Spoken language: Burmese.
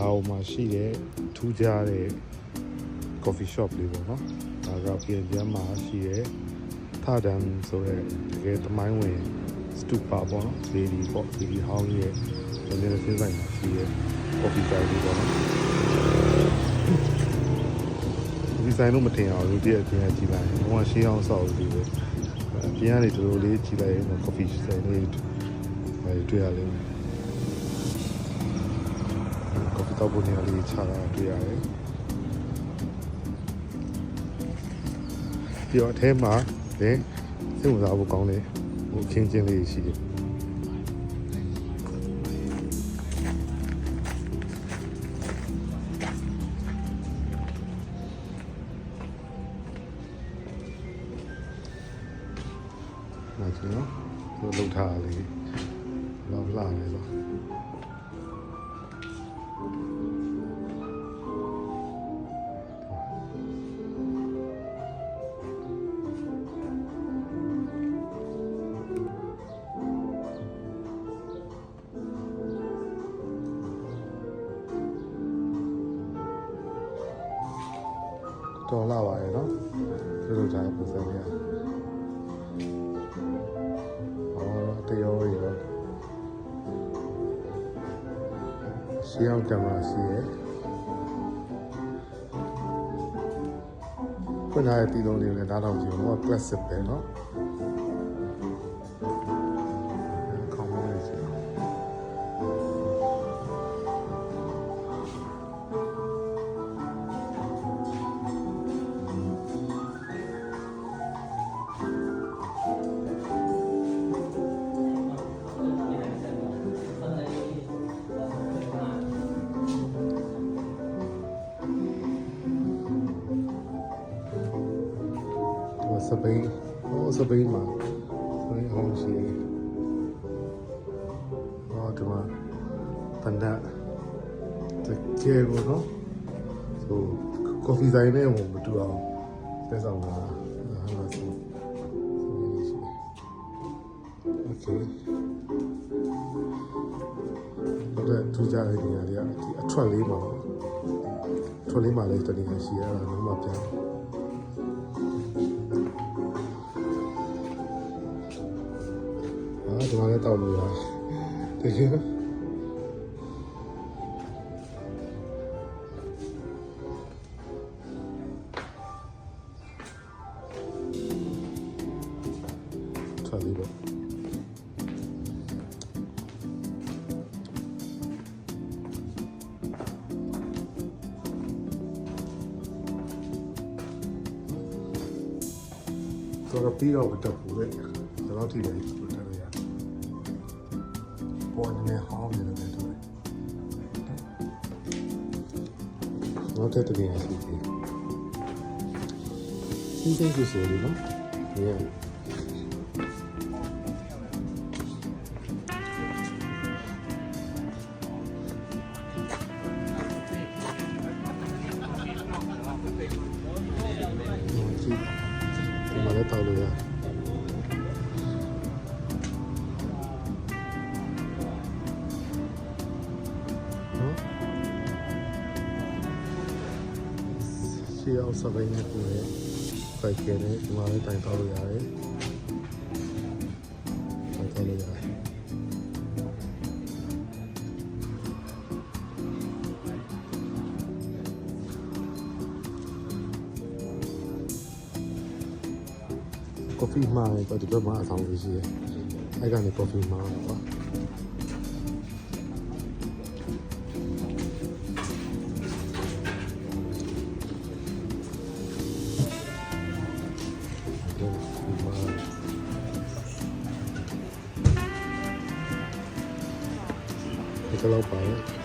လာအိုမှာရှိတဲ့ထူးခြားတဲ့ coffee shop လေးပေါ့နော်ဒါကပြင်ကျန်းမှာရှိတဲ့ထဒန်ဆိုတဲ့တကယ်သမိုင်းဝင် stupa ပေါ့နော်ဒေဒီပေါ့ဒေဒီဟောင်းရဲ့ဒီနေ့စင်းဆိုင်မှာရှိတဲ့ coffee shop လေးပေါ့နော်ဒီဆိုင်လို့မတင်အောင်လို့ဒီအပြင်ကြည့်လိုက်ဘုံကရှင်းအောင်ဆောက်ပြီးပဲအပြင်ကနေတို့လေးကြည့်လိုက်ရင် coffee ဆိုင်လေးတွေ့ရလိမ့်မယ်coffee တောက်ဖို့နေရာလေးချတာတွေ့ရတယ်ပြီးတော့အထဲမှာလည်းစိတ်ဝင်စားဖို့ကောင်းတယ်ဟိုခင်းချင်းလေးရှိတယ်နားကြည့်နော်သူလှုပ်ထားတာလေးတော့လှနေတော့တော်လာပါရဲ့နော်သူတို့ထားပုံစံလေးတရောရီတော့ရှေးအောင်ကင်မရာရှိရယ်ခုနကတီးလုံးလေးလည်းနားထောင်ကြည့်တော့ classic ပဲเนาะခေါင်းလေးရှိစပိန်စပိန်မှာစပိန်အောင်ရှိဒီမှာပန်ဒတ်တကယ်ကိုနော်ဆိုကော်ဖီဆိုင်နဲ့မတူအောင်ဆက်ဆောင်တာဟာလားဆိုโอเคတော့ထူးခြားတဲ့နေရာတွေကဒီအထွက်လေးမှာထွက်လေးမှာလည်းတနေရာရှိရတာလုံးဝပြန်ဒီမှာလည်းတောက်လို့ရတယ်တကယ်ထွက်လေးပေါ့တော့ပြီးတော့တက်ဖို့လေဒါတော့ထိတယ်ပေါ်နေဟောင်းနေတယ်တူတယ်တော့တက်တယ်ရစီစီစီစီဆိုလို့နော်ဒီမှာလည်းတောက်လို့ရရှေးအောင်စပိန်နဲ့ပူတယ်ဖိုက်ကဲနဲ့ဒီမှာလည်းတိုင်တောက်လို့ရတယ်တိုင်တောက်လို့ရတယ်ကော်ဖီမှာတော့ဒီဘက်မှာအဆောင်လေးရှိတယ်အဲ့ကနေကော်ဖီမှာပေါ့ဒီလောက်ပါ